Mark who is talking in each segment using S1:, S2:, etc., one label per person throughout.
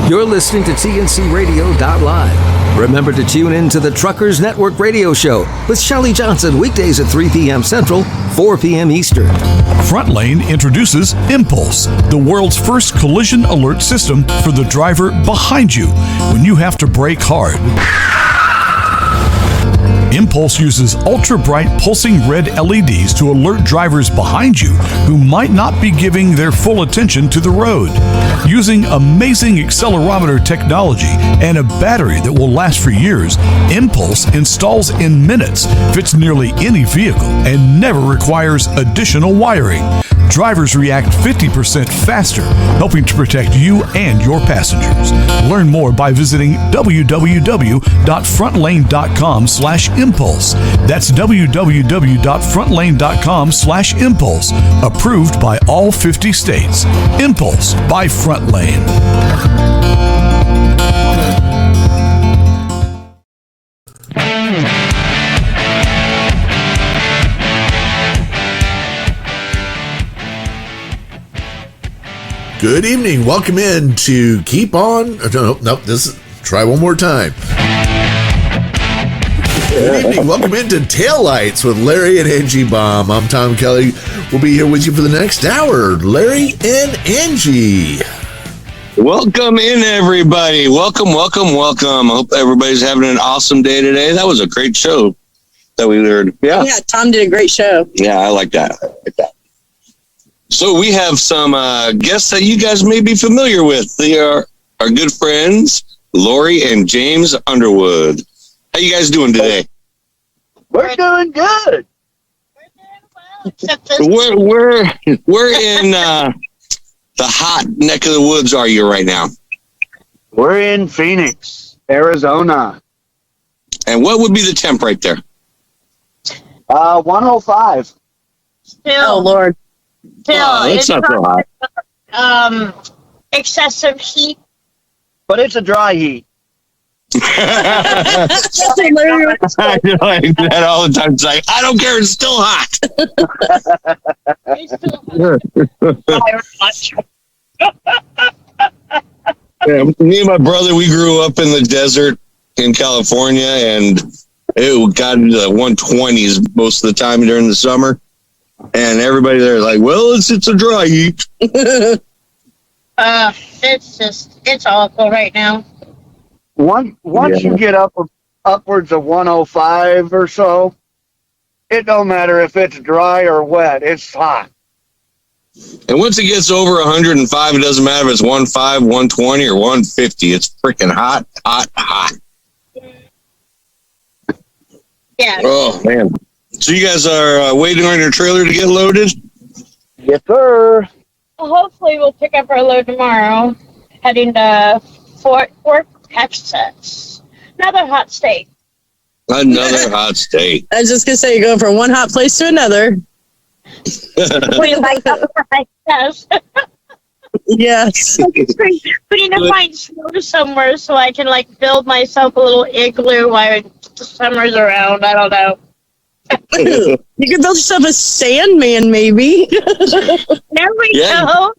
S1: You're listening to TNCRadio.live. Remember to tune in to the Truckers Network radio show with Shelley Johnson weekdays at 3 p.m. Central, 4 p.m. Eastern.
S2: Front Lane introduces Impulse, the world's first collision alert system for the driver behind you when you have to brake hard. Impulse uses ultra-bright pulsing red LEDs to alert drivers behind you who might not be giving their full attention to the road. Using amazing accelerometer technology and a battery that will last for years, Impulse installs in minutes, fits nearly any vehicle, and never requires additional wiring. Drivers react 50% faster, helping to protect you and your passengers. Learn more by visiting www.frontlane.com/impulse. That's www.frontlane.com/impulse. Approved by all 50 states. Impulse by Front Lane.
S3: Good evening. Welcome in to Keep On. Try one more time. Good evening. Welcome into Taillights with Larry and Angie Baum. I'm Tom Kelly. We'll be here with you for the next hour. Larry and Angie.
S4: Welcome in, everybody. Welcome. I hope everybody's having an awesome day today. That was a great show that we heard.
S5: Yeah, Tom did a great show.
S4: Yeah, I like that. So we have some guests that you guys may be familiar with. They are our good friends, Lori and James Underwood. How you guys doing today?
S6: We're doing good.
S4: We're in the hot neck of the woods. Are you right now?
S6: We're in Phoenix, Arizona.
S4: And what would be the temp right there?
S6: 105.
S5: Oh Lord.
S4: Still, it's not so hot.
S7: Excessive heat.
S6: But it's a dry heat.
S4: I feel like that all the time. It's like, I don't care, it's still hot. Yeah, me and my brother, we grew up in the desert in California, and it got into the 120s most of the time during the summer. And everybody there is like, well, it's a dry heat.
S7: It's awful right now.
S6: Once you get upwards of 105 or so, it don't matter if it's dry or wet, it's hot.
S4: And once it gets over 105, it doesn't matter if it's 105, 120, or 150. It's freaking hot.
S7: Yeah.
S4: Oh, man. So you guys are waiting on your trailer to get loaded?
S6: Yes, sir.
S7: Hopefully we'll pick up our load tomorrow, heading to Fort Worth, Texas. Another hot state.
S4: Another hot state.
S5: I was just going to say, you're going from one hot place to another.
S7: We like that, yes.
S5: Yes.
S7: We need to find snow somewhere so I can build myself a little igloo while the summer's around. I don't know.
S5: You could build yourself a Sandman, maybe.
S7: There we go.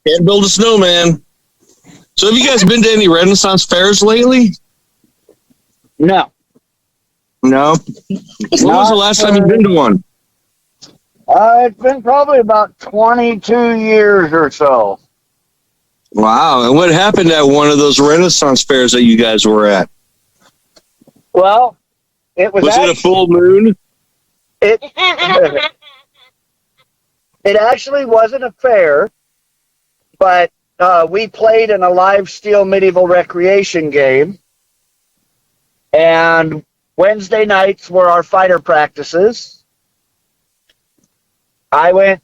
S4: Can't build a snowman. So have you guys been to any Renaissance fairs lately?
S6: No.
S4: No? When was the last time you've been to one?
S6: It's been probably about 22 years or so.
S4: Wow. And what happened at one of those Renaissance fairs that you guys were at?
S6: Well, it was
S4: it a full moon?
S6: It actually wasn't a fair, but we played in a live steel medieval recreation game. And Wednesday nights were our fighter practices. I went,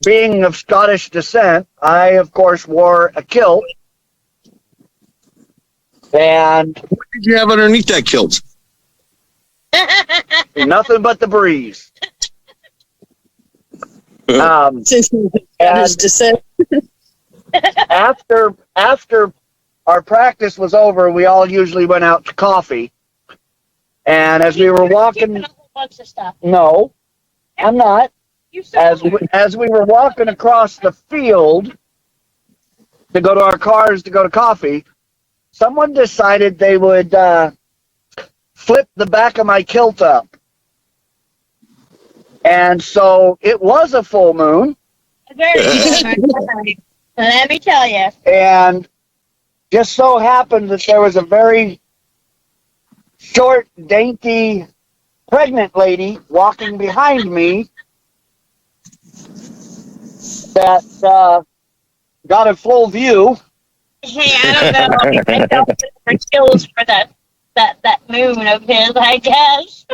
S6: being of Scottish descent, I, of course, wore a kilt. And
S4: what did you have underneath that kilt?
S6: Nothing but the breeze. After our practice was over, we all usually went out to coffee. And as we were walking,
S7: Stuff.
S6: no, I'm not. as we were walking across the field to go to our cars to go to coffee, someone decided they would flip the back of my kilt up. And so it was a full moon.
S7: Let me tell you.
S6: And just so happened that there was a very short, dainty, pregnant lady walking behind me that got a full view.
S7: Hey, I don't know. I don't think for skills for that moon of his, I guess.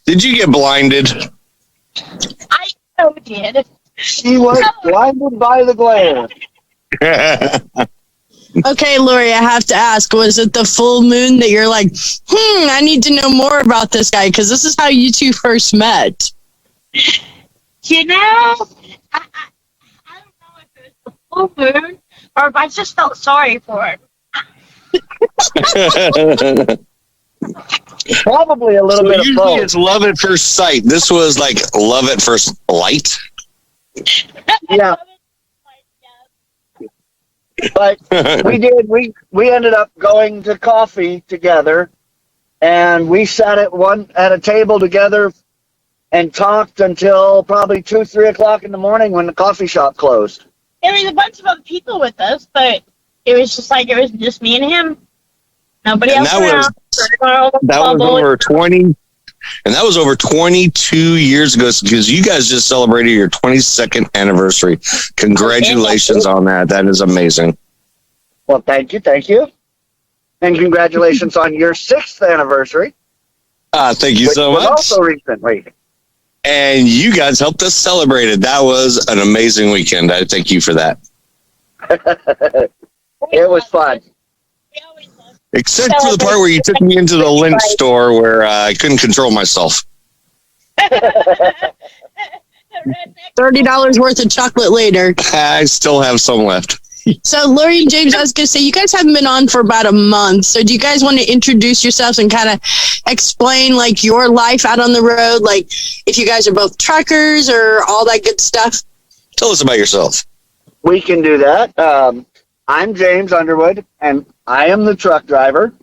S4: Did you get blinded?
S7: I so did.
S6: She was blinded by the glare.
S5: Okay, Lori, I have to ask, was it the full moon that you're like, I need to know more about this guy, because this is how you two first met?
S7: You know, I don't know if it was the full moon or if I just felt sorry for him.
S6: Probably a little bit of
S4: Usually
S6: both.
S4: it's love at first sight. This was like love at first light.
S6: Yeah. But we ended up going to coffee together, and we sat at a table together and talked until probably 2-3 o'clock in the morning when the coffee shop closed.
S7: There was a bunch of other people with us, but it was just me and him. Nobody
S4: And
S7: else around.
S4: that was over 20, and that was over 22 years ago, because you guys just celebrated your 22nd anniversary. Congratulations on that. That is amazing.
S6: Well, thank you. And congratulations on your 6th anniversary.
S4: Thank you so
S6: which was
S4: much.
S6: Also recently.
S4: And you guys helped us celebrate it. That was an amazing weekend. I thank you for that.
S6: It was fun.
S4: Except for the part where you took me into the Lynch store where I couldn't control myself.
S5: $30 worth of chocolate later.
S4: I still have some left.
S5: So, Lori and James, I was going to say, you guys haven't been on for about a month. So do you guys want to introduce yourselves and kind of explain, like, your life out on the road? Like, if you guys are both truckers or all that good stuff?
S4: Tell us about yourself.
S6: We can do that. I'm James Underwood, and I am the truck driver.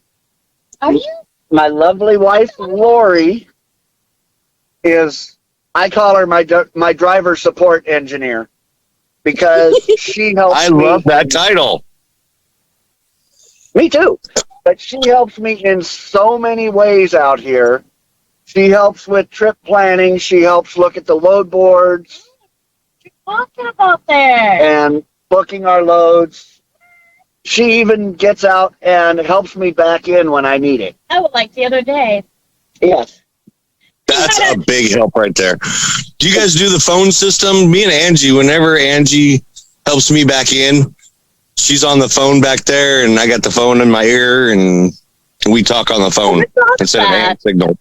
S7: Are you?
S6: My lovely wife, Lori, I call her my driver support engineer, because she helps me.
S4: I love that title.
S6: Me too. But she helps me in so many ways out here. She helps with trip planning. She helps look at the load boards.
S7: Talking about there.
S6: And booking our loads. She even gets out and helps me back in when I need it.
S7: I would like the other day.
S6: Yes.
S4: That's a big help right there. Do you guys do the phone system? Me and Angie, whenever Angie helps me back in, she's on the phone back there, and I got the phone in my ear, and we talk on the phone instead of hand signal.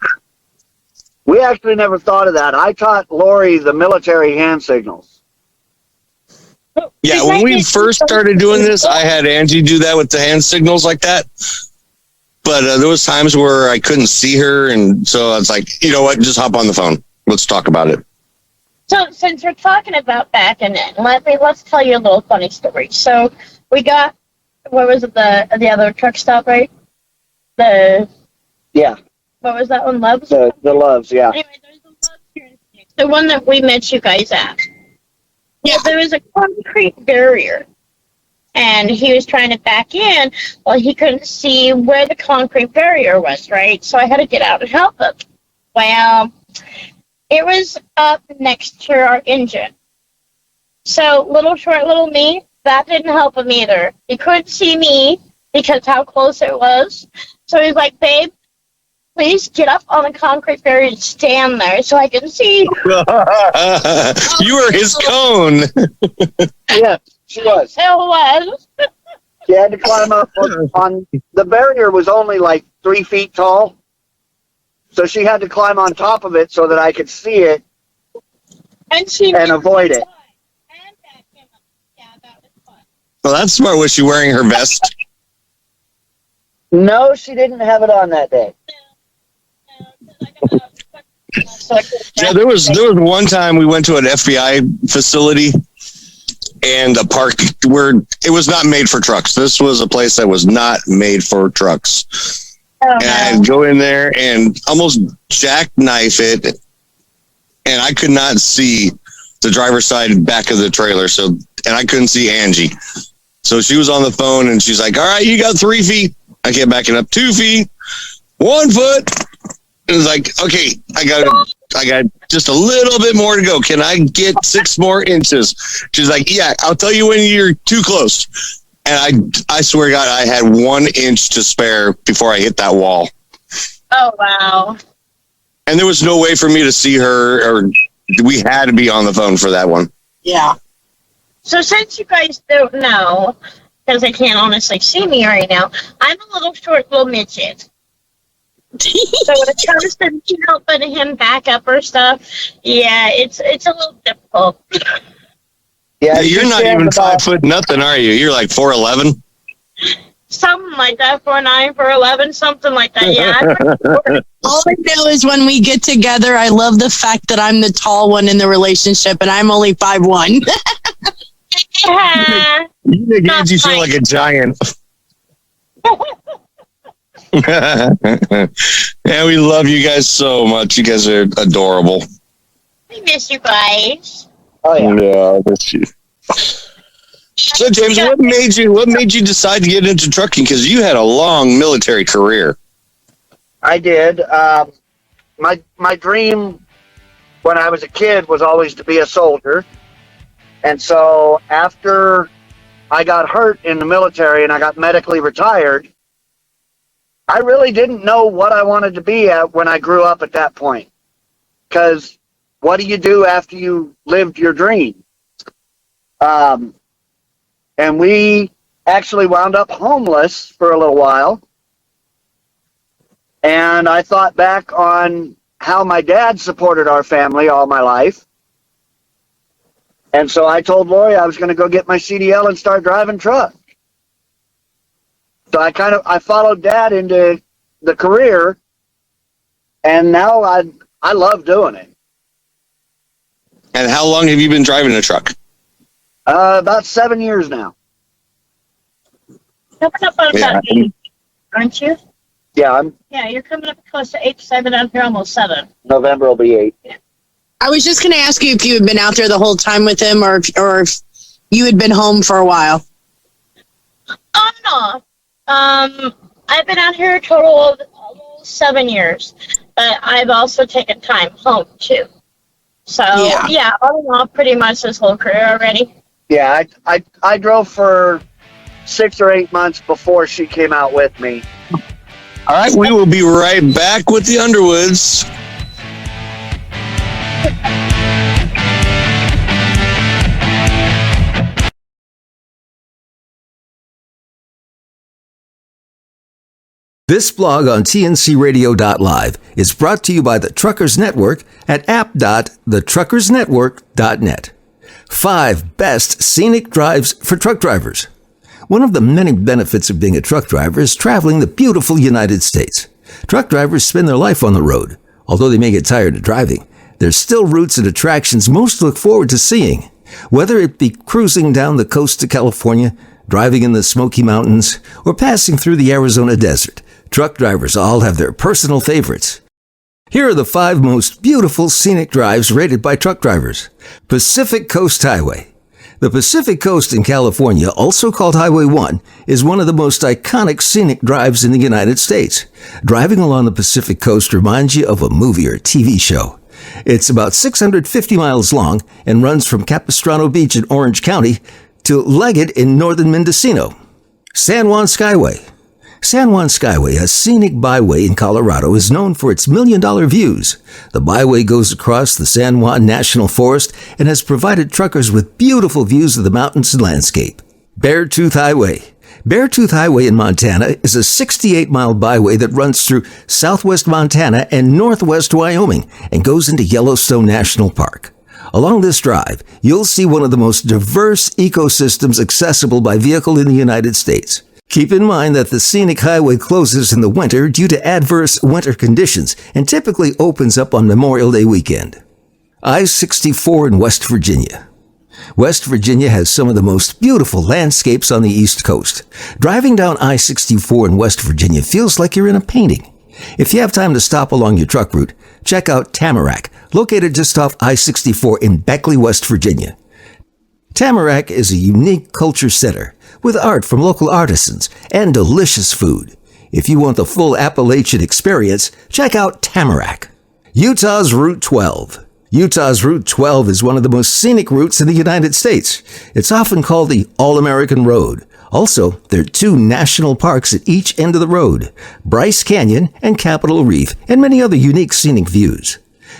S6: We actually never thought of that. I taught Lori the military hand signals.
S4: Yeah, when we first started doing this, I had Angie do that with the hand signals like that. But there was times where I couldn't see her, and so I was like, you know what, just hop on the phone. Let's talk about it.
S7: So since we're talking about back and then, let's tell you a little funny story. So we got, what was it, the other truck stop, right?
S6: Yeah.
S7: What was that one, Loves?
S6: The Loves, yeah.
S7: Anyway, there's the Loves here in Phoenix, the one that we met you guys at. Yeah, there was a concrete barrier, and he was trying to back in. Well, he couldn't see where the concrete barrier was, right? So I had to get out and help him. Well, it was up next to our engine. So short little me, that didn't help him either. He couldn't see me because how close it was. So he's like, babe, please get up on the concrete barrier and stand there so I can see.
S4: You were his cone.
S6: Yeah, she was.
S7: It was.
S6: She had to climb up on the barrier was only like 3 feet tall. So she had to climb on top of it so that I could see it and avoid it.
S7: Yeah, that was fun.
S4: Well, that's smart. Was she wearing her vest?
S6: No, she didn't have it on that day.
S7: So I could-
S4: Yeah, there was one time we went to an FBI facility and a park where it was not made for trucks. This was a place that was not made for trucks.
S7: Oh,
S4: And I'd go in there and almost jackknife it, and I could not see the driver's side back of the trailer. So, and I couldn't see Angie. So she was on the phone and she's like, all right, you got 3 feet. I kept backing up 2 feet, 1 foot. And it's like, okay, I got just a little bit more to go. Can I get 6 more inches? She's like, yeah, I'll tell you when you're too close. And I swear to God, I had 1 inch to spare before I hit that wall.
S7: Oh, wow.
S4: And there was no way for me to see her, or we had to be on the phone for that one.
S5: Yeah.
S7: So since you guys don't know, because they can't honestly see me right now, I'm a little short little midget. So when it comes to helping him back up or stuff, yeah, it's a little difficult.
S6: Yeah,
S4: You're not
S6: stand
S4: even
S6: about-
S4: 5 foot nothing, are you? You're like 4'11".
S7: Something like that, 4'9", 4'11", something like that. Yeah.
S5: All I know is when we get together, I love the fact that I'm the tall one in the relationship and I'm only 5'1".
S7: Yeah.
S4: You make
S7: Not
S4: Angie feel
S7: fine.
S4: like a giant. Yeah, we love you guys so much. You guys are adorable.
S7: We miss you guys.
S6: Oh yeah.
S4: Yeah, I miss you. So, James, what made you decide to get into trucking? Because you had a long military career.
S6: I did. My dream when I was a kid was always to be a soldier. And so after I got hurt in the military and I got medically retired, I really didn't know what I wanted to be at when I grew up at that point. Because what do you do after you lived your dream? And we actually wound up homeless for a little while. And I thought back on how my dad supported our family all my life. And so I told Lori I was going to go get my CDL and start driving truck. So I followed Dad into the career, and now I love doing it.
S4: And how long have you been driving a truck?
S6: About 7 years now.
S7: Coming up on about 8, aren't you?
S6: Yeah,
S7: Yeah, you're coming up close to 8, 7 out here, almost 7.
S6: November will be 8.
S5: I was just going to ask you if you had been out there the whole time with him or if you had been home for a while.
S7: On and off. I've been out here a total of almost 7 years, but I've also taken time home too. So yeah, on and off pretty much this whole career already.
S6: Yeah, I drove for 6 or 8 months before she came out with me.
S4: All right, we will be right back with the Underwoods.
S1: This blog on tncradio.live is brought to you by the Truckers Network at app.thetruckersnetwork.net. 5 best scenic drives for truck drivers. One of the many benefits of being a truck driver is traveling the beautiful United States. Truck drivers spend their life on the road. Although they may get tired of driving, there's still routes and attractions most look forward to seeing. Whether it be cruising down the coast to California, driving in the Smoky Mountains, or passing through the Arizona desert, truck drivers all have their personal favorites. Here are the 5 most beautiful scenic drives rated by truck drivers. Pacific Coast Highway. The Pacific Coast in California, also called Highway 1, is one of the most iconic scenic drives in the United States. Driving along the Pacific Coast reminds you of a movie or TV show. It's about 650 miles long and runs from Capistrano Beach in Orange County to Leggett in northern Mendocino. San Juan Skyway. San Juan Skyway, a scenic byway in Colorado, is known for its million-dollar views. The byway goes across the San Juan National Forest and has provided truckers with beautiful views of the mountains and landscape. Beartooth Highway. Beartooth Highway in Montana is a 68-mile byway that runs through southwest Montana and northwest Wyoming and goes into Yellowstone National Park. Along this drive, you'll see one of the most diverse ecosystems accessible by vehicle in the United States. Keep in mind that the scenic highway closes in the winter due to adverse winter conditions and typically opens up on Memorial Day weekend. I-64 in West Virginia. West Virginia has some of the most beautiful landscapes on the East Coast. Driving down I-64 in West Virginia feels like you're in a painting. If you have time to stop along your truck route, check out Tamarack, located just off I-64 in Beckley, West Virginia. Tamarack is a unique culture center with art from local artisans and delicious food. If you want the full Appalachian experience, check out Tamarack. Utah's Route 12. Utah's Route 12 is one of the most scenic routes in the United States. It's often called the All-American Road. Also, there are 2 national parks at each end of the road, Bryce Canyon and Capitol Reef, and many other unique scenic views.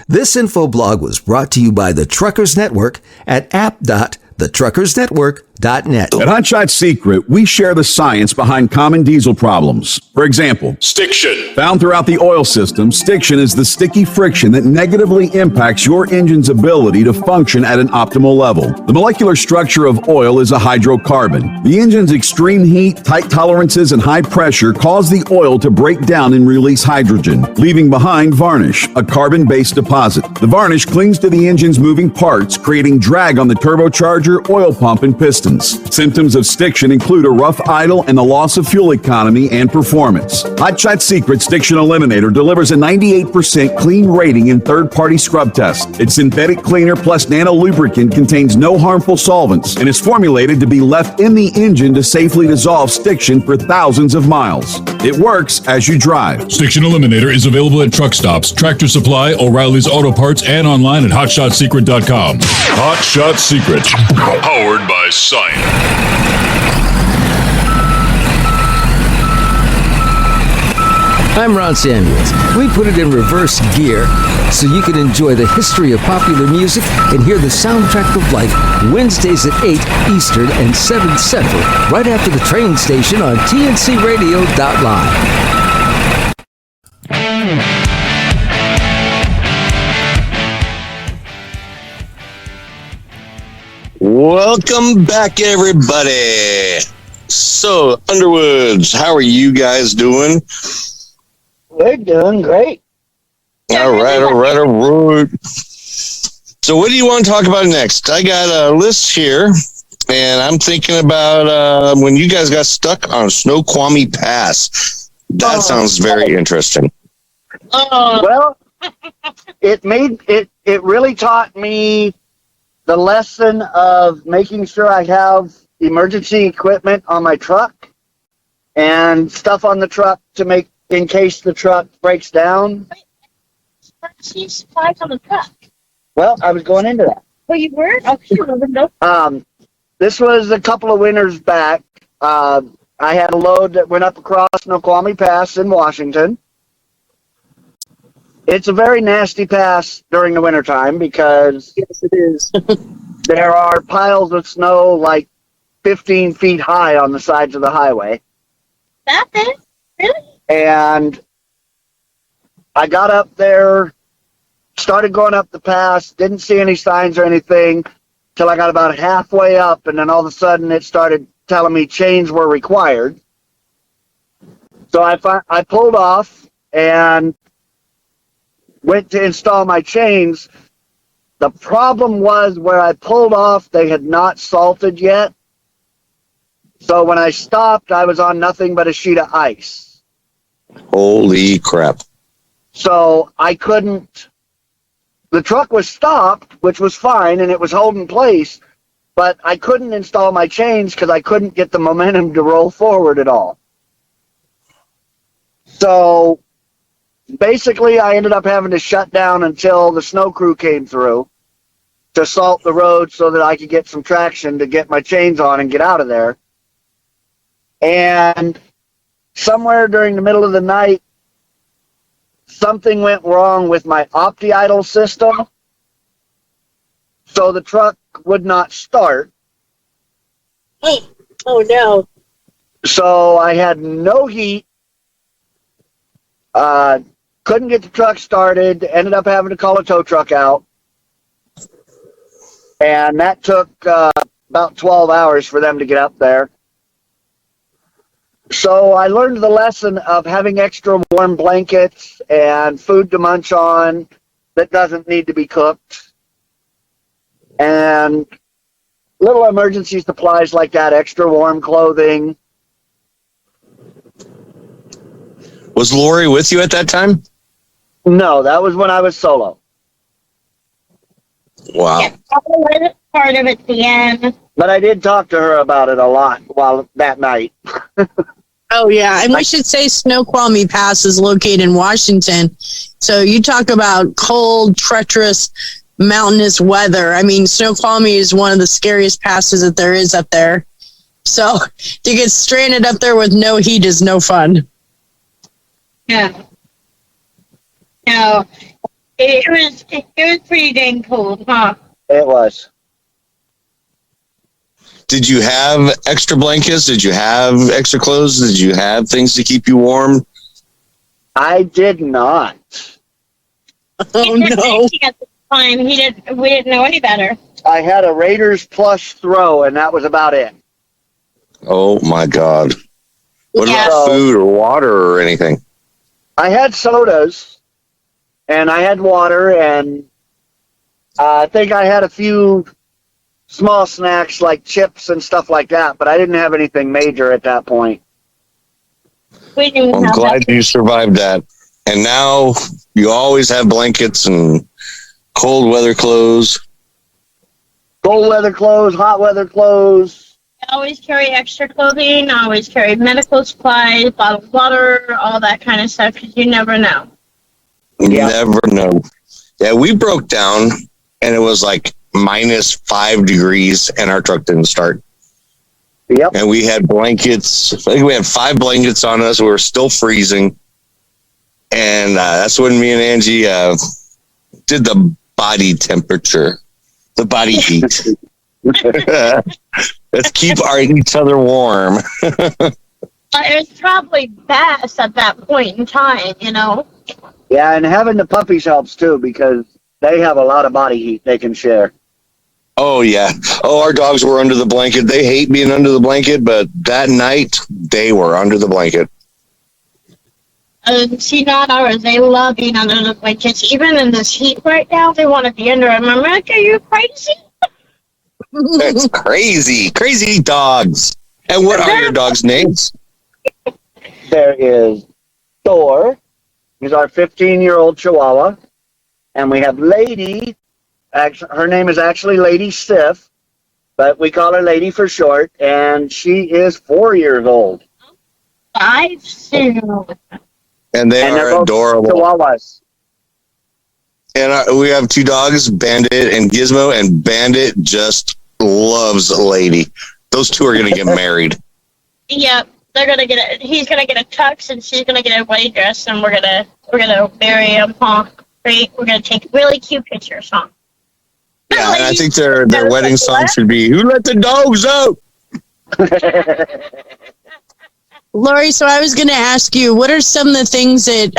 S1: This info blog was brought to you by the Truckers Network at app.thetruckersnetwork.net.
S8: At Hotshot Secret, we share the science behind common diesel problems. For example,
S2: Stiction.
S8: found throughout the oil system, stiction is the sticky friction that negatively impacts your engine's ability to function at an optimal level. The molecular structure of oil is a hydrocarbon. The engine's extreme heat, tight tolerances, and high pressure cause the oil to break down and release hydrogen, leaving behind varnish, a carbon-based deposit. The varnish clings to the engine's moving parts, creating drag on the turbocharger, oil pump, and piston. Symptoms of stiction include a rough idle and the loss of fuel economy and performance. Hotshot Secret Stiction Eliminator delivers a 98% clean rating in third-party scrub tests. Its synthetic cleaner plus nano lubricant contains no harmful solvents and is formulated to be left in the engine to safely dissolve stiction for thousands of miles. It works as you drive.
S2: Stiction Eliminator is available at truck stops, Tractor Supply, O'Reilly's Auto Parts, and online at HotShotSecret.com. Hotshot Secret, powered by science.
S1: I'm Ron Samuels. We put it in reverse gear so you can enjoy the history of popular music and hear the soundtrack of life Wednesdays at 8 Eastern and 7 Central, right after the train station on tncradio.live.
S4: Welcome back, everybody. So, Underwoods, how are you guys doing?
S6: We're doing great.
S4: All right. So, what do you want to talk about next? I got a list here, and I'm thinking about when you guys got stuck on Snoqualmie Pass. That sounds very interesting.
S6: Well, it really taught me the lesson of making sure I have emergency equipment on my truck and stuff on the truck to make in case the truck breaks down.
S7: Emergency supplies on the truck.
S6: Well, I was going into that.
S7: Oh, you were? Oh, sure.
S6: This was a couple of winters back. I had a load that went up across Snoqualmie Pass in Washington. It's a very nasty pass during the wintertime because
S5: Yes, it is.
S6: there are piles of snow like 15 feet high on the sides of the highway.
S7: That big? Really?
S6: And I got up there, started going up the pass, didn't see any signs or anything till I got about halfway up, and then all of a sudden it started telling me chains were required. So I pulled off and went to install my chains. The problem was where I pulled off, they had not salted yet. So when I stopped, I was on nothing but a sheet of ice.
S4: Holy crap.
S6: So I couldn't, the truck was stopped, which was fine, and it was holding place, but I couldn't install my chains because I couldn't get the momentum to roll forward at all. So basically, I ended up having to shut down until the snow crew came through to salt the road so that I could get some traction to get my chains on and get out of there. And somewhere during the middle of the night, something went wrong with my opti-idle system, so the truck would not start.
S5: Oh no.
S6: So I had no heat, couldn't get the truck started, ended up having to call a tow truck out. And that took about 12 hours for them to get up there. So I learned the lesson of having extra warm blankets and food to munch on that doesn't need to be cooked. And little emergency supplies like that, extra warm clothing.
S4: Was Lori with you at that time?
S6: No, that was when I was solo.
S4: Wow.
S7: Yeah, part of it at the end.
S6: But I did talk to her about it a lot while that night.
S5: Oh, yeah. And we should say Snoqualmie Pass is located in Washington. So you talk about cold, treacherous, mountainous weather. I mean, Snoqualmie is one of the scariest passes that there is up there. So to get stranded up there with no heat is no fun.
S7: Yeah. No, it was pretty dang cold, huh?
S6: It was.
S4: Did you have extra blankets? Did you have extra clothes? Did you have things to keep you warm?
S6: I did not.
S5: Oh, no.
S7: At the time, we didn't know any better.
S6: I had a Raiders plush throw, and that was about it.
S4: Oh, my God. What
S7: Yeah.
S4: about food or water or anything?
S6: I had sodas, and I had water, and I think I had a few small snacks like chips and stuff like that, but I didn't have anything major at that point.
S7: We didn't
S4: I'm
S7: have
S4: glad
S7: that.
S4: you survived that. And now you always have blankets and cold weather clothes.
S6: Cold weather clothes, hot weather clothes.
S7: I always carry extra clothing. I always carry medical supplies, bottled water, all that kind of stuff, because you never know.
S4: You
S6: Yeah.
S4: never know. Yeah, we broke down and it was like -5 degrees and our truck didn't start.
S6: Yep.
S4: And we had blankets. I think we had 5 blankets on us. We were still freezing. And that's when me and Angie did the body temperature, the body heat. Let's keep each other warm.
S7: It was probably best at that point in time, you know.
S6: Yeah, and having the puppies helps too because they have a lot of body heat they can share.
S4: Oh, yeah. Oh, our dogs were under the blanket. They hate being under the blanket, but that night they were under the blanket.
S7: See, not ours. They love being under the blankets. Even in this heat right now, they want to be under them. I'm like, are you crazy?
S4: That's crazy. Crazy dogs. And what are your dogs' names?
S6: There is Thor, he's our 15-year-old Chihuahua, and we have Lady. Her name is actually Lady Sif, but we call her Lady for short, and she is 4 years old.
S7: 5 soon.
S4: And they
S6: And they're
S4: are
S6: both
S4: adorable.
S6: Chihuahuas.
S4: And we have 2 dogs, Bandit and Gizmo, and Bandit just loves Lady. Those 2 are going to get married.
S7: Yep, they're gonna get he's gonna get a tux, and she's gonna get a wedding dress, and we're gonna marry him, huh? Great. We're gonna take really cute pictures, huh?
S4: Yeah, and I think their wedding song should be "Who Let the Dogs Out."
S5: Lori, so I was going to ask you, what are some of the things that,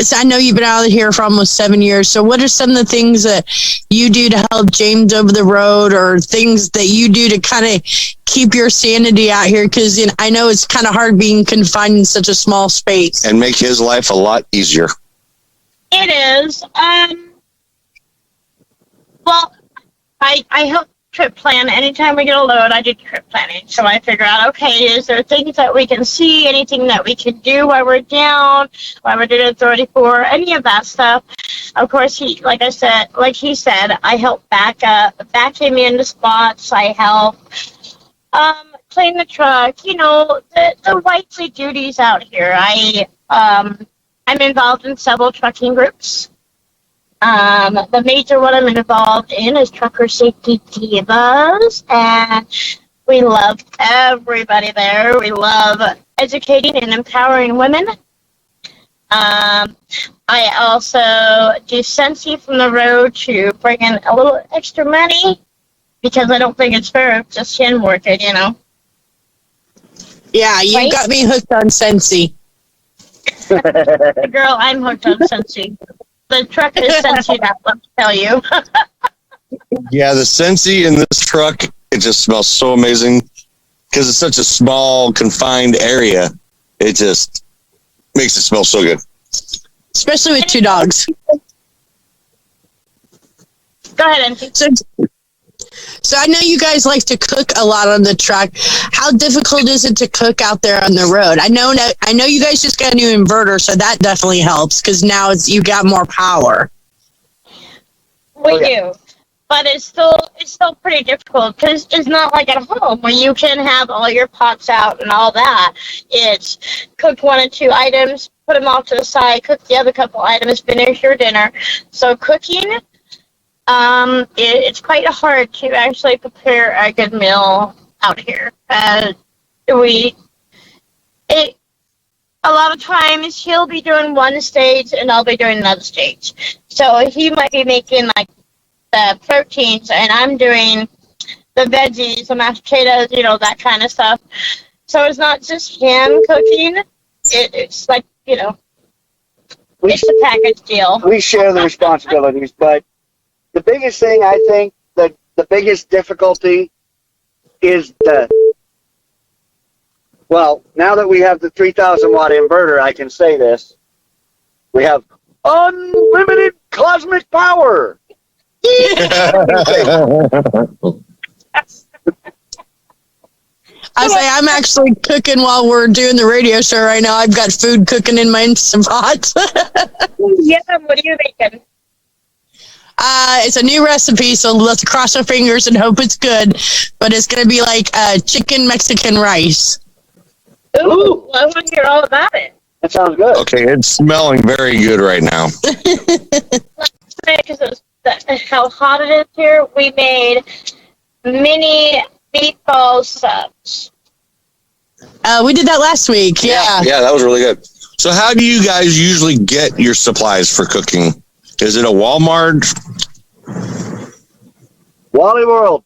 S5: so I know you've been out here for almost 7 years, so what are some of the things that you do to help James over the road, or things that you do to kind of keep your sanity out here? Because I know it's kind of hard being confined in such a small space.
S4: And make his life a lot easier.
S7: It is. Well, I help trip plan. Anytime we get a load, I do trip planning. So I figure out, okay, is there things that we can see, anything that we can do while we're down, while we're doing Authority 4, any of that stuff. Of course, he said, I help back him into spots. I help clean the truck. You know, the wifely duties out here. I'm involved in several trucking groups. The major one I'm involved in is Trucker Safety Divas, and we love everybody there. We love educating and empowering women. I also do Sensi from the road to bring in a little extra money, because I don't think it's fair if just him working, you know.
S5: Yeah, you
S7: Right?
S5: got me hooked on Sensi.
S7: Girl, I'm hooked on Sensi. The truck is Sensi, that, let me tell you.
S4: Yeah, the Sensi in this truck, it just smells so amazing. because it's such a small, confined area. It just makes it smell so good.
S5: Especially with 2 dogs.
S7: Go ahead, Angie.
S5: So I know you guys like to cook a lot on the truck. How difficult is it to cook out there on the road? I know you guys just got a new inverter, so that definitely helps because now you got more power.
S7: We do, but it's still pretty difficult because it's not like at home where you can have all your pots out and all that. It's cook 1 or 2 items, put them off to the side, cook the other couple items, finish your dinner. So cooking, it's quite hard to actually prepare a good meal out here. A lot of times he'll be doing one stage and I'll be doing another stage. So he might be making like the proteins and I'm doing the veggies, the mashed potatoes, that kind of stuff. So it's not just him cooking. It's like, it's a package deal.
S6: We share the responsibilities, but the biggest thing I think that the biggest difficulty is now that we have the 3,000 watt inverter, I can say this. We have unlimited cosmic power.
S5: I'm actually cooking while we're doing the radio show right now. I've got food cooking in my Instant Pot.
S7: Yeah, what are you making?
S5: It's a new recipe, so let's cross our fingers and hope it's good. But it's going to be like chicken Mexican rice.
S7: Ooh, I want to hear all about it.
S6: That sounds good.
S4: Okay, it's smelling very good right now.
S7: Because how hot it is here, we made mini meatball subs.
S5: We did that last week. Yeah,
S4: that was really good. So how do you guys usually get your supplies for cooking? Is it a Walmart?
S6: Wally World.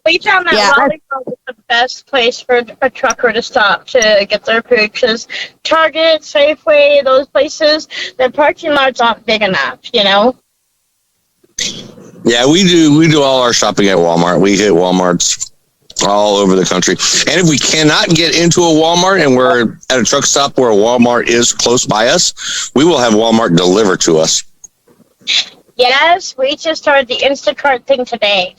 S7: We found that Wally World is the best place for a trucker to stop to get their food because Target, Safeway, those places, their parking lots aren't big enough, Yeah,
S4: we do all our shopping at Walmart. We hit Walmarts all over the country. And if we cannot get into a Walmart and we're at a truck stop where a Walmart is close by us, we will have Walmart deliver to us.
S7: Yes, we just started the Instacart thing today.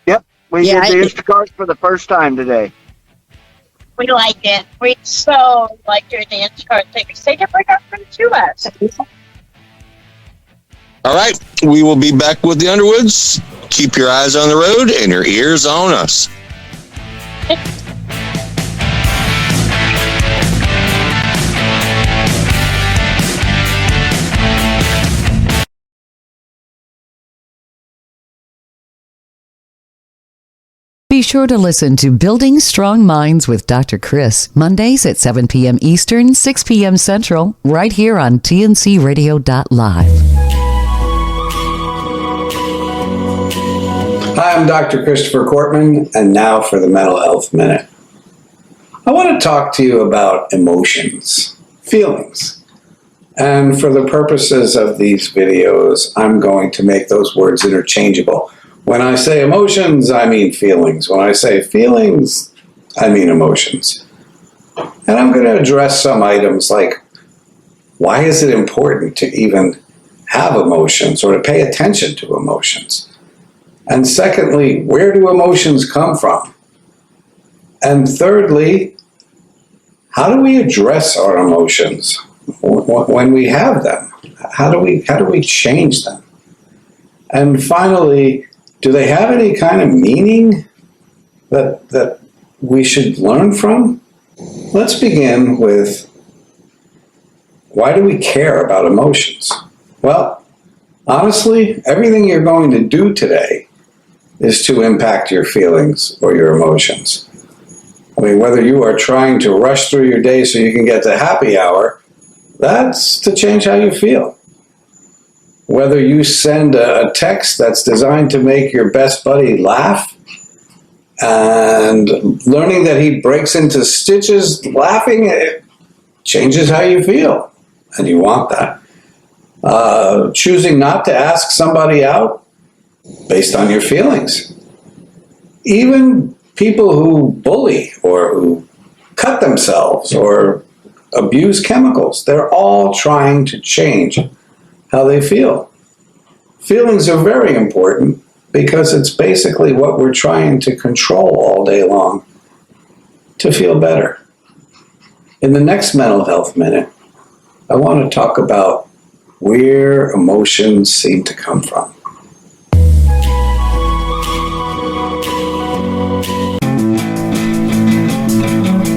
S6: Yep, we did the Instacart for the first time today.
S7: We like it. We so like doing the Instacart thing. They can bring our food to us.
S4: All right, we will be back with the Underwoods. Keep your eyes on the road and your ears on us.
S9: Be sure to listen to Building Strong Minds with Dr. Chris, Mondays at 7 p.m. Eastern, 6 p.m. Central, right here on tncradio.live.
S10: Hi, I'm Dr. Christopher Cortman, and now for the Mental Health Minute. I want to talk to you about emotions, feelings. And for the purposes of these videos, I'm going to make those words interchangeable. When I say emotions, I mean feelings. When I say feelings, I mean emotions. And I'm going to address some items like, why is it important to even have emotions or to pay attention to emotions? And secondly, where do emotions come from? And thirdly, how do we address our emotions when we have them? How do we change them? And finally, do they have any kind of meaning that we should learn from? Let's begin with, why do we care about emotions? Well, honestly, everything you're going to do today is to impact your feelings or your emotions. I mean, whether you are trying to rush through your day so you can get to happy hour, that's to change how you feel. Whether you send a text that's designed to make your best buddy laugh, and learning that he breaks into stitches laughing, it changes how you feel, and you want that. Choosing not to ask somebody out based on your feelings. Even people who bully or who cut themselves or abuse chemicals. They're all trying to change how they feel. Feelings are very important because it's basically what we're trying to control all day long to feel better. In the next Mental Health Minute, I want to talk about where emotions seem to come from.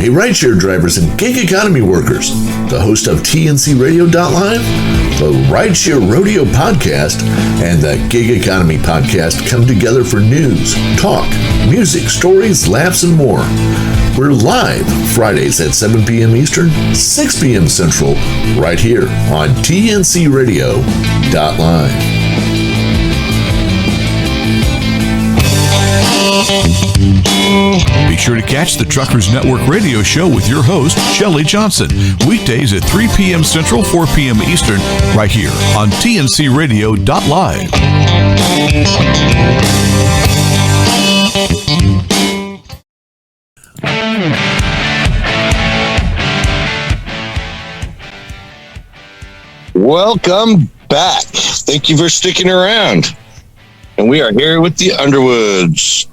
S3: Hey, rideshare drivers and gig economy workers, the host of TNCRadio.live, the Rideshare Rodeo Podcast, and the Gig Economy Podcast come together for news, talk, music, stories, laughs, and more. We're live Fridays at 7 p.m. Eastern, 6 p.m. Central, right here on TNCRadio.live.
S2: Be sure to catch the Truckers Network radio show with your host, Shelley Johnson, weekdays at 3 p.m. Central, 4 p.m. Eastern, right here on TNCRadio.live.
S4: Welcome back. Thank you for sticking around. And we are here with the Underwoods.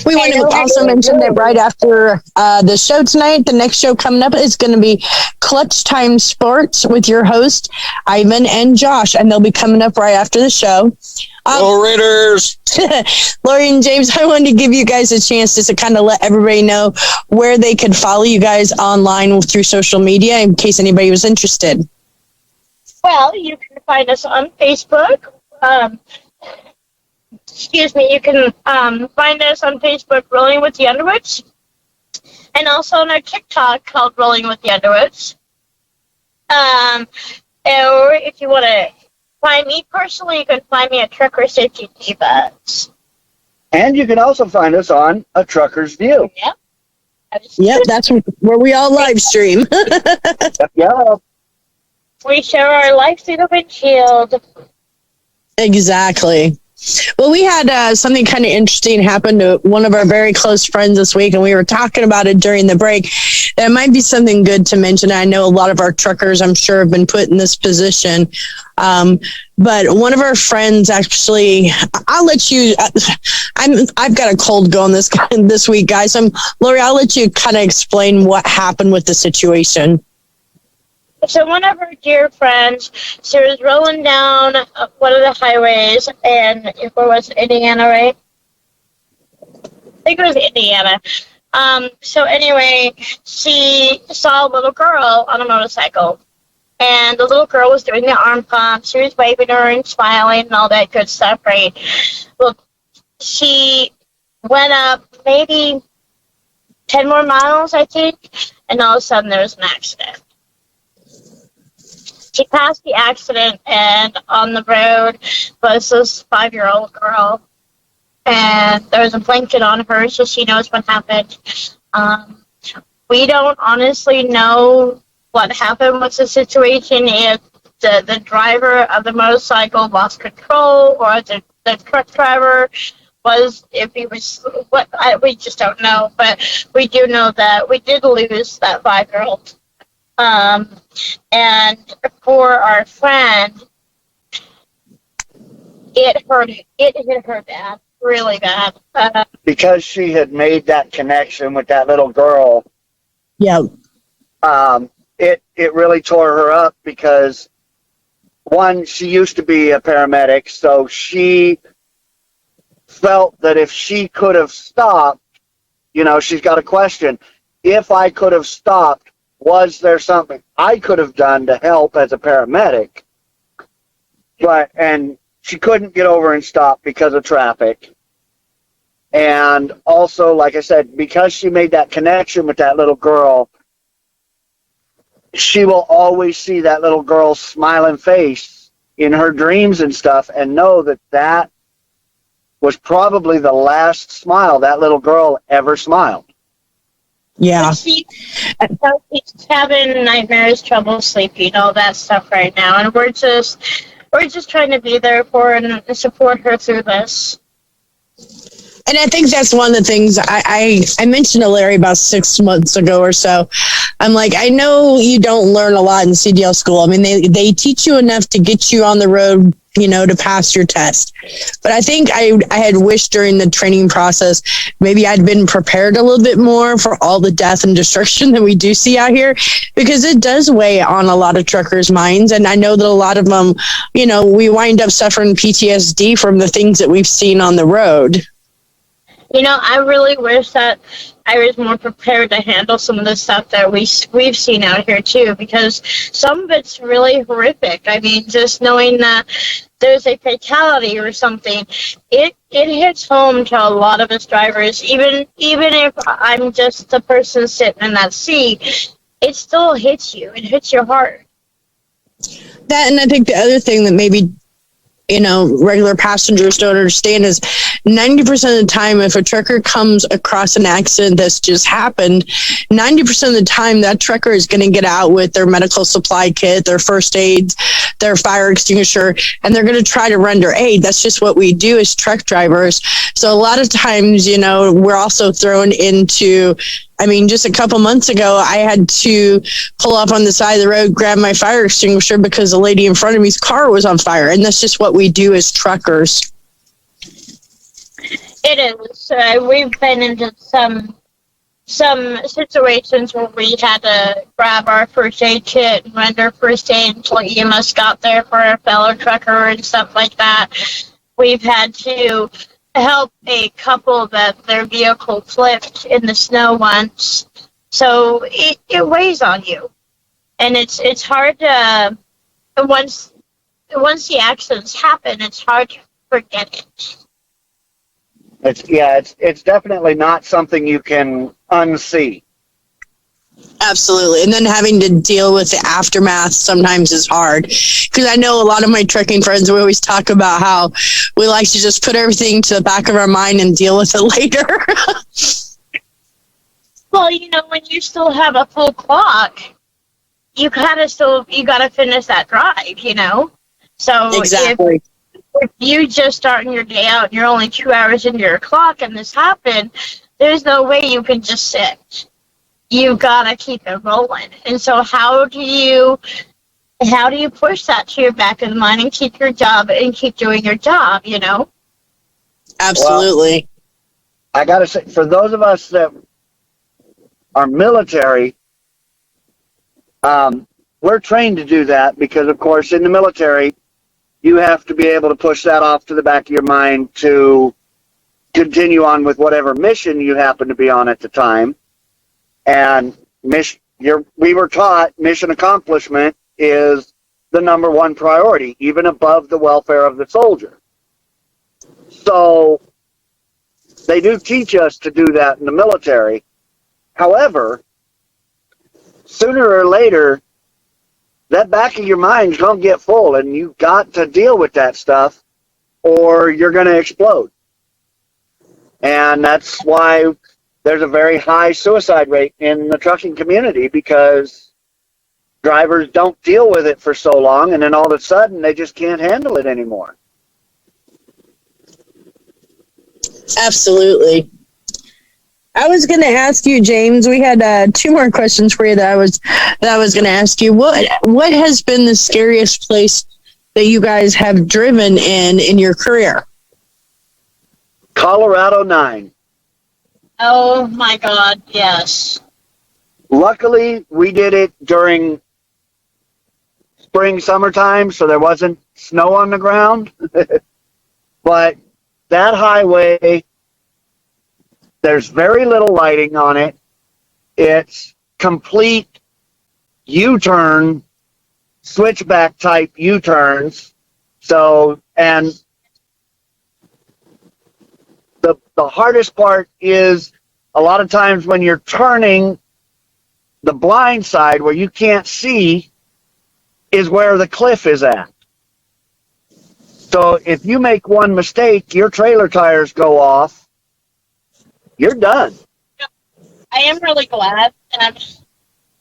S5: We want to also mention that right after the show tonight, the next show coming up is going to be Clutch Time Sports with your host, Ivan and Josh, and they'll be coming up right after the show.
S4: Go Raiders!
S5: Lori and James, I wanted to give you guys a chance just to kind of let everybody know where they could follow you guys online through social media in case anybody was interested.
S7: Well, you can find us on Facebook. You can find us on Facebook, Rolling with the Underwoods, and also on our TikTok called Rolling with the Underwoods. Or if you want to find me personally, you can find me at Trucker Safety Divas.
S6: And you can also find us on A Trucker's View.
S5: Yep, that's where we all live stream.
S6: Yeah.
S7: We share our life through the windshield.
S5: Exactly. Well, we had something kind of interesting happen to one of our very close friends this week, and we were talking about it during the break. It might be something good to mention. I know a lot of our truckers, I'm sure, have been put in this position. But one of our friends actually, I'll let you, I've got a cold going this week, guys. Lori, I'll let you kind of explain what happened with the situation.
S7: So one of our dear friends, she was rolling down one of the highways, and it was Indiana, right? I think it was Indiana. So anyway, she saw a little girl on a motorcycle, and the little girl was doing the arm pump. She was waving her and smiling and all that good stuff, right? Well, she went up maybe 10 more miles, I think, and all of a sudden there was an accident. She passed the accident, and on the road was this 5-year-old girl, and there was a blanket on her, so she knows what happened. We don't honestly know what happened with the situation, if the driver of the motorcycle lost control, or the truck driver we just don't know, but we do know that we did lose that 5-year-old. And for our friend, it hit her bad, really bad.
S6: Because she had made that connection with that little girl.
S5: Yeah.
S6: It really tore her up because, one, she used to be a paramedic, so she felt that if she could have stopped, she's got a question. If I could have stopped, was there something I could have done to help as a paramedic? And she couldn't get over and stop because of traffic. And also, like I said, because she made that connection with that little girl, she will always see that little girl's smiling face in her dreams and stuff, and know that that was probably the last smile that little girl ever smiled.
S5: Yeah.
S7: She's having nightmares, trouble sleeping, all that stuff right now, and we're just trying to be there for her and support her through this.
S5: And I think that's one of the things I mentioned to Larry about 6 months ago or so. I'm like, I know you don't learn a lot in CDL school. I mean, they teach you enough to get you on the road, to pass your test. But I think I had wished during the training process, maybe I'd been prepared a little bit more for all the death and destruction that we do see out here, because it does weigh on a lot of truckers' minds. And I know that a lot of them, we wind up suffering PTSD from the things that we've seen on the road.
S7: I really wish that I was more prepared to handle some of the stuff that we've seen out here too, because some of it's really horrific. I mean, just knowing that there's a fatality or something, it hits home to a lot of us drivers. Even if I'm just the person sitting in that seat, it still hits you. It hits your heart.
S5: That, and I think the other thing that maybe regular passengers don't understand is 90% of the time, if a trucker comes across an accident that's just happened, 90% of the time that trucker is going to get out with their medical supply kit, their first aids, their fire extinguisher, and they're going to try to render aid. That's just what we do as truck drivers. So a lot of times, we're also thrown into, just a couple months ago, I had to pull off on the side of the road, grab my fire extinguisher because the lady in front of me's car was on fire. And that's just what we do as truckers.
S7: It is. We've been into some situations where we had to grab our first aid kit and render first aid until EMS got there for our fellow trucker and stuff like that. We've had to help a couple that their vehicle flipped in the snow once. So it weighs on you. And it's hard to, once the accidents happen, it's hard to forget it.
S6: It's definitely not something you can unsee.
S5: Absolutely. And then having to deal with the aftermath sometimes is hard, because I know a lot of my trucking friends, we always talk about how we like to just put everything to the back of our mind and deal with it later.
S7: Well, when you still have a full clock, you got to finish that drive, So
S5: exactly.
S7: If you just starting your day out and you're only 2 hours into your clock and this happened, there's no way you can just sit. You gotta keep it rolling. And so how do you push that to your back of the mind and keep your job and keep doing your job,
S5: Absolutely.
S6: Well, I gotta say, for those of us that are military, we're trained to do that because, of course, in the military, you have to be able to push that off to the back of your mind to continue on with whatever mission you happen to be on at the time. And we were taught mission accomplishment is the number one priority, even above the welfare of the soldier. So they do teach us to do that in the military. However, sooner or later, that back of your mind's going to get full, and you've got to deal with that stuff or you're going to explode. And that's why there's a very high suicide rate in the trucking community, because drivers don't deal with it for so long, and then all of a sudden they just can't handle it anymore.
S5: Absolutely. I was going to ask you, James, we had 2 more questions for you that I was going to ask you. What has been the scariest place that you guys have driven in your career?
S6: Colorado 9.
S7: Oh my God, yes.
S6: Luckily, we did it during spring, summertime, so there wasn't snow on the ground. But that highway, there's very little lighting on it. It's complete U-turn, switchback type U-turns. So, and the hardest part is a lot of times when you're turning, the blind side where you can't see is where the cliff is at. So if you make one mistake, your trailer tires go off, you're done.
S7: I am really glad, and I'm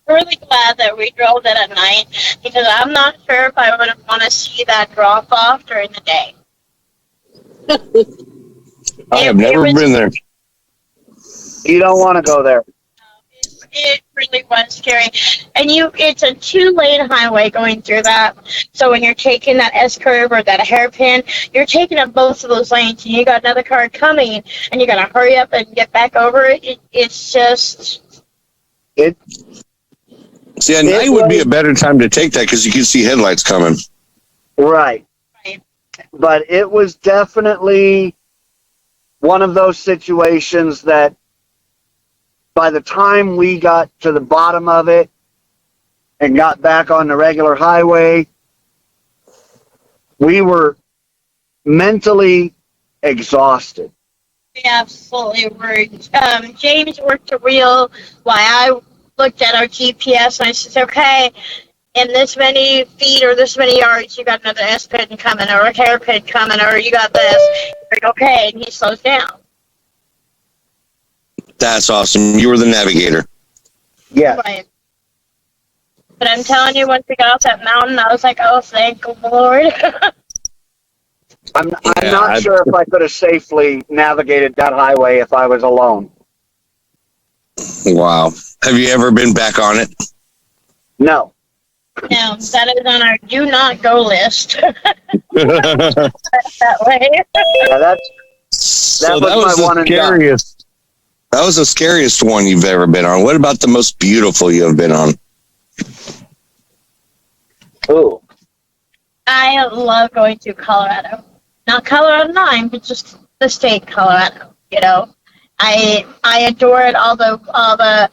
S7: really glad that we drove that at night, because I'm not sure if I would want to see that drop off during the day.
S4: I have never been there.
S6: You don't want to go there.
S7: It really was scary. And it's a 2-lane highway going through that. So when you're taking that S-curve or that hairpin, you're taking up both of those lanes, and you got another car coming, and you got to hurry up and get back over it. It's just...
S4: See, at night would be a better time to take that because you can see headlights coming.
S6: Right. But it was definitely one of those situations that by the time we got to the bottom of it and got back on the regular highway, we were mentally exhausted.
S7: We absolutely were. James worked a wheel while I looked at our GPS, and I said, okay, in this many feet or this many yards, you got another S-pin coming or a hairpin coming or you got this. Like, okay, and he slows down.
S4: That's awesome. You were the navigator.
S6: Yeah.
S7: Right. But I'm telling you, once we got off that mountain, I was like, oh, thank the Lord.
S6: I'm not sure if I could have safely navigated that highway if I was alone.
S4: Wow. Have you ever been back on it?
S6: No.
S7: No, that is on our do not go list. that way.
S6: Yeah, that was my one and done.
S4: That was the scariest one you've ever been on. What about the most beautiful you have been on?
S6: Ooh.
S7: I love going to Colorado. Not Colorado 9, but just the state Colorado, you know. I adore it, all the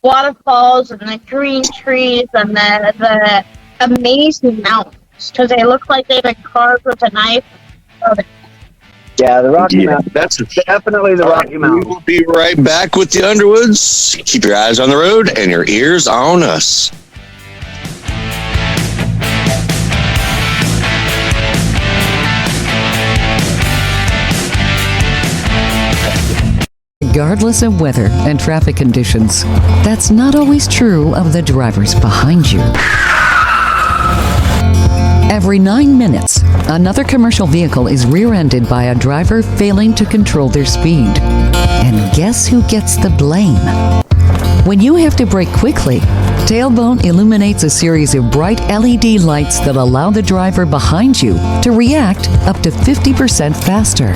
S7: waterfalls and the green trees and the amazing mountains, because they look like they've been carved with a knife.
S6: Yeah, the Rocky Mountains. That's definitely the Rocky Mountains.
S4: We will be right back with the Underwoods. Keep your eyes on the road and your ears on us.
S9: Regardless of weather and traffic conditions, that's not always true of the drivers behind you. Every 9 minutes, another commercial vehicle is rear-ended by a driver failing to control their speed. And guess who gets the blame? When you have to brake quickly, Tailbone illuminates a series of bright LED lights that allow the driver behind you to react up to 50% faster.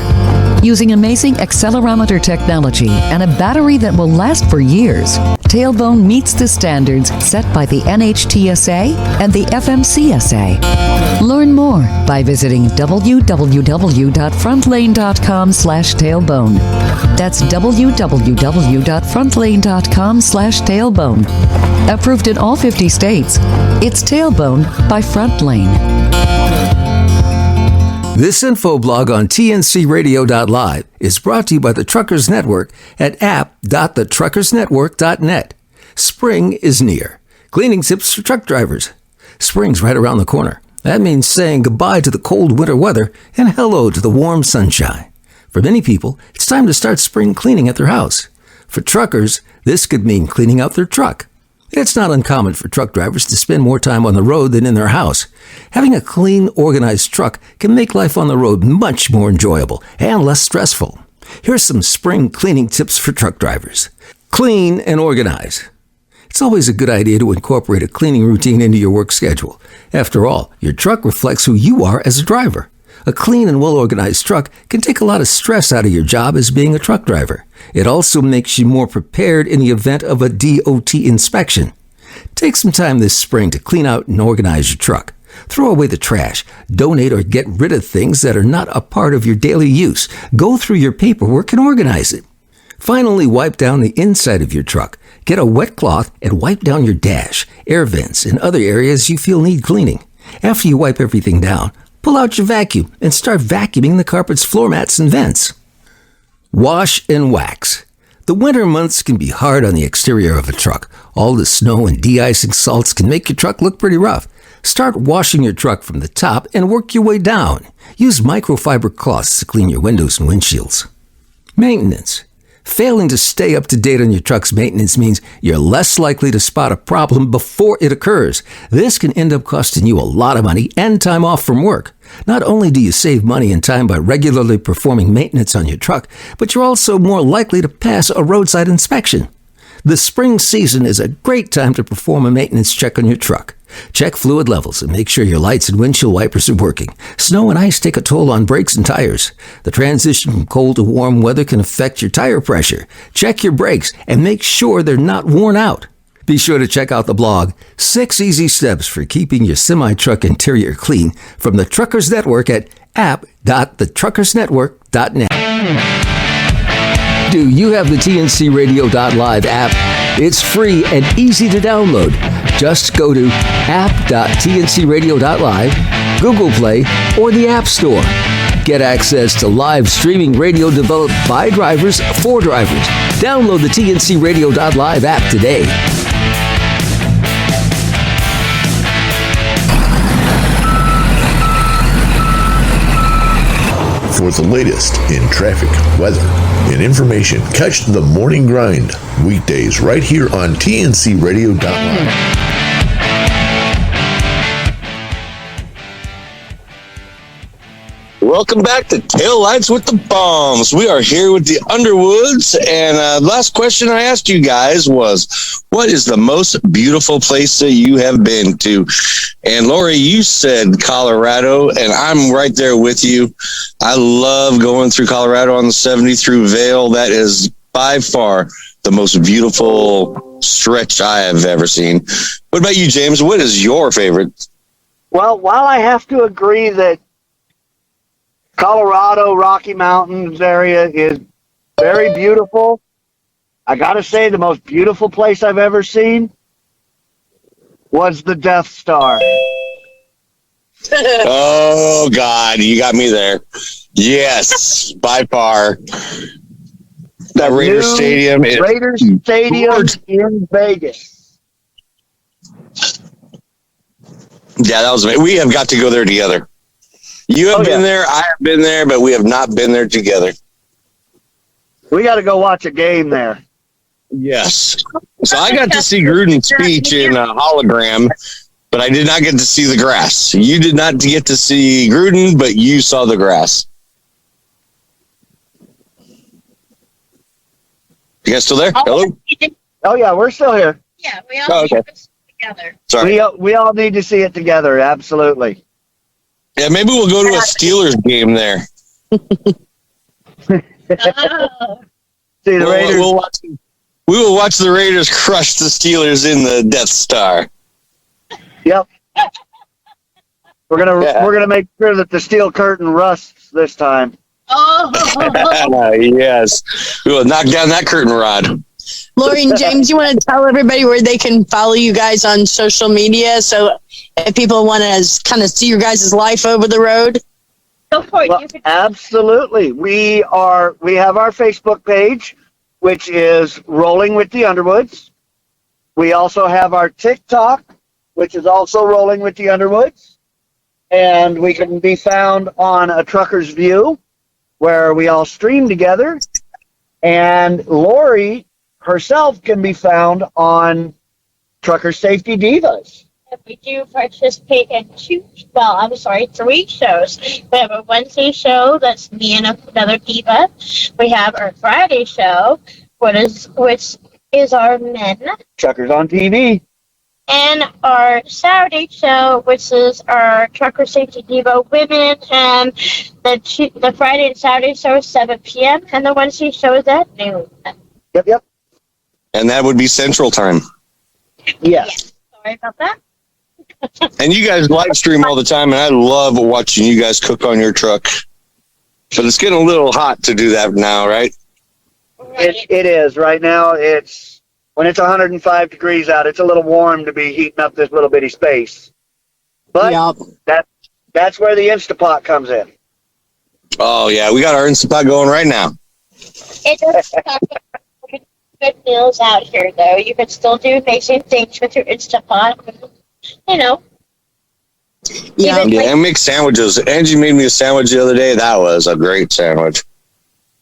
S9: Using amazing accelerometer technology and a battery that will last for years, Tailbone meets the standards set by the NHTSA and the FMCSA. Learn more by visiting www.frontlane.com/tailbone. That's www.frontlane.com/tailbone. Approved in all 50 states, it's Tailbone by Frontlane.
S1: This info blog on tncradio.live is brought to you by the Truckers Network at app.thetruckersnetwork.net. Spring is near. Cleaning tips for truck drivers. Spring's right around the corner. That means saying goodbye to the cold winter weather and hello to the warm sunshine. For many people, it's time to start spring cleaning at their house. For truckers, this could mean cleaning out their truck. It's not uncommon for truck drivers to spend more time on the road than in their house. Having a clean, organized truck can make life on the road much more enjoyable and less stressful. Here's some spring cleaning tips for truck drivers. Clean and organize. It's always a good idea to incorporate a cleaning routine into your work schedule. After all, your truck reflects who you are as a driver. A clean and well-organized truck can take a lot of stress out of your job as being a truck driver. It also makes you more prepared in the event of a DOT inspection. Take some time this spring to clean out and organize your truck. Throw away the trash, donate or get rid of things that are not a part of your daily use. Go through your paperwork and organize it. Finally, wipe down the inside of your truck. Get a wet cloth and wipe down your dash, air vents, and other areas you feel need cleaning. After you wipe everything down, pull out your vacuum and start vacuuming the carpets, floor mats, and vents. Wash and wax. The winter months can be hard on the exterior of a truck. All the snow and de-icing salts can make your truck look pretty rough. Start washing your truck from the top and work your way down. Use microfiber cloths to clean your windows and windshields. Maintenance. Failing to stay up to date on your truck's maintenance means you're less likely to spot a problem before it occurs. This can end up costing you a lot of money and time off from work. Not only do you save money and time by regularly performing maintenance on your truck, but you're also more likely to pass a roadside inspection. The spring season is a great time to perform a maintenance check on your truck. Check fluid levels and make sure your lights and windshield wipers are working. Snow and ice take a toll on brakes and tires. The transition from cold to warm weather can affect your tire pressure. Check your brakes and make sure they're not worn out. Be sure to check out the blog, 6 Easy Steps for Keeping Your Semi-Truck Interior Clean, from the Truckers Network at app.thetruckersnetwork.net. Do you have the TNCRadio.live app? It's free and easy to download. Just go to app.tncradio.live, Google Play, or the App Store. Get access to live streaming radio developed by drivers for drivers. Download the TNCRadio.live app today.
S3: For the latest in traffic, weather, and information, catch the Morning Grind weekdays right here on TNCRadio.live.
S4: Welcome back to Taillights with the Baums. We are here with the Underwoods, and last question I asked you guys was, what is the most beautiful place that you have been to? And Lori, you said Colorado, and I'm right there with you. I love going through Colorado on the 70 through Vail. That is by far the most beautiful stretch I have ever seen. What about you, James? What is your favorite?
S6: Well, while I have to agree that Colorado, Rocky Mountains area is very beautiful, I got to say the most beautiful place I've ever seen was the Death Star.
S4: Oh, God, you got me there. Yes, by far. That Raiders Stadium is
S6: Raiders Stadium in Vegas.
S4: Yeah, that was amazing. We have got to go there together. You have been there, I have been there, but we have not been there together.
S6: We got to go watch a game there.
S4: Yes. So I got to see Gruden's speech in a hologram, but I did not get to see the grass. You did not get to see Gruden, but you saw the grass. You guys still there? Hello?
S6: Oh, yeah, we're still here.
S7: Yeah, we all need to see it together.
S4: Sorry.
S6: We all need to see it together, absolutely.
S4: Yeah, maybe we'll go to a Steelers game there.
S6: See the Raiders.
S4: We will watch the Raiders crush the Steelers in the Death Star.
S6: Yep. We're gonna make sure that the steel curtain rusts this time.
S7: Oh,
S4: yes. We will knock down that curtain rod.
S5: Lori and James, you want to tell everybody where they can follow you guys on social media? So if people want to kind of see your guys' life over the road?
S7: go for it.
S6: Well, absolutely. We have our Facebook page, which is Rolling with the Underwoods. We also have our TikTok, which is also Rolling with the Underwoods. And we can be found on A Trucker's View, where we all stream together. And Lori herself can be found on Trucker Safety Divas.
S7: We do participate in 3 shows. We have a Wednesday show, that's me and another diva. We have our Friday show, which is our men.
S6: Truckers on TV.
S7: And our Saturday show, which is our Trucker Safety Diva women. And the Friday and Saturday show is 7 p.m. And the Wednesday show is at noon.
S6: Yep.
S4: And that would be Central Time.
S6: Yes.
S7: Sorry about that.
S4: And you guys live stream all the time, and I love watching you guys cook on your truck. But it's getting a little hot to do that now, right?
S6: It is. Right now, when it's 105 degrees out, it's a little warm to be heating up this little bitty space. But that's where the Instapot comes in.
S4: Oh, yeah. We got our Instapot going right now.
S7: It does good meals out here, though. You can still do amazing things with your Instapot. You know.
S5: Yeah,
S4: and make sandwiches. Angie made me a sandwich the other day. That was a great sandwich.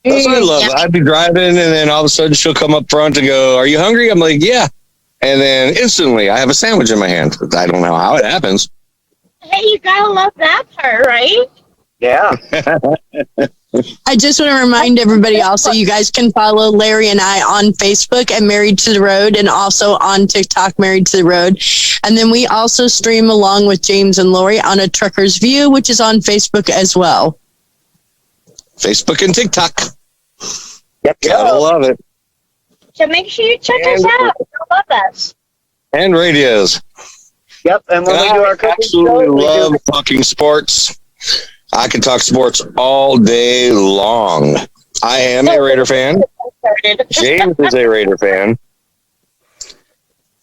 S4: That's what I love.
S7: Yeah.
S4: I'd be driving, and then all of a sudden she'll come up front and go, "Are you hungry?" I'm like, "Yeah." And then instantly I have a sandwich in my hand. I don't know how it happens.
S7: Hey, you gotta love that part, right?
S6: Yeah.
S5: I just want to remind everybody also, you guys can follow Larry and I on Facebook at Married to the Road, and also on TikTok, Married to the Road. And then we also stream along with James and Lori on A Trucker's View, which is on Facebook as well.
S4: Facebook and TikTok.
S6: Yep.
S4: Gotta love it.
S7: So make sure you check us out. You'll love us.
S4: And radios.
S6: Yep. And when we do our cooking
S4: absolutely
S6: show, we
S4: love
S6: do.
S4: talking sports. I can talk sports all day long. I am a Raider fan. James is a Raider fan.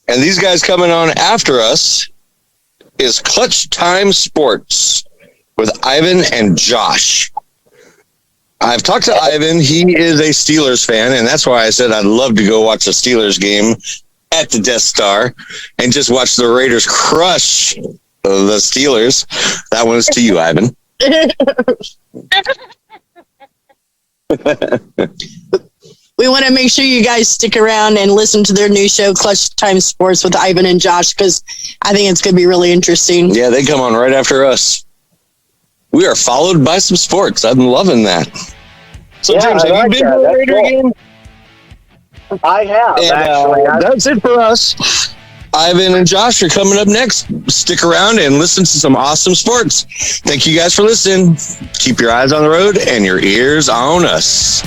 S4: And these guys coming on after us is Clutch Time Sports with Ivan and Josh. I've talked to Ivan. He is a Steelers fan, and that's why I said I'd love to go watch a Steelers game at the Death Star and just watch the Raiders crush the Steelers. That one's to you, Ivan.
S5: We want to make sure you guys stick around and listen to their new show, Clutch Time Sports, with Ivan and Josh, because I think it's going to be really interesting.
S4: Yeah, they come on right after us. We are followed by some sports. I'm loving that. So,
S6: Yeah,
S4: James,
S6: I
S4: have
S6: like
S4: you been
S6: that.
S4: to a
S6: That's
S4: Raider
S6: cool.
S4: game?
S6: I have,
S4: And,
S6: actually.
S4: that's it for us. Ivan and Josh are coming up next. Stick around and listen to some awesome sports. Thank you guys for listening. Keep your eyes on the road and your ears on us.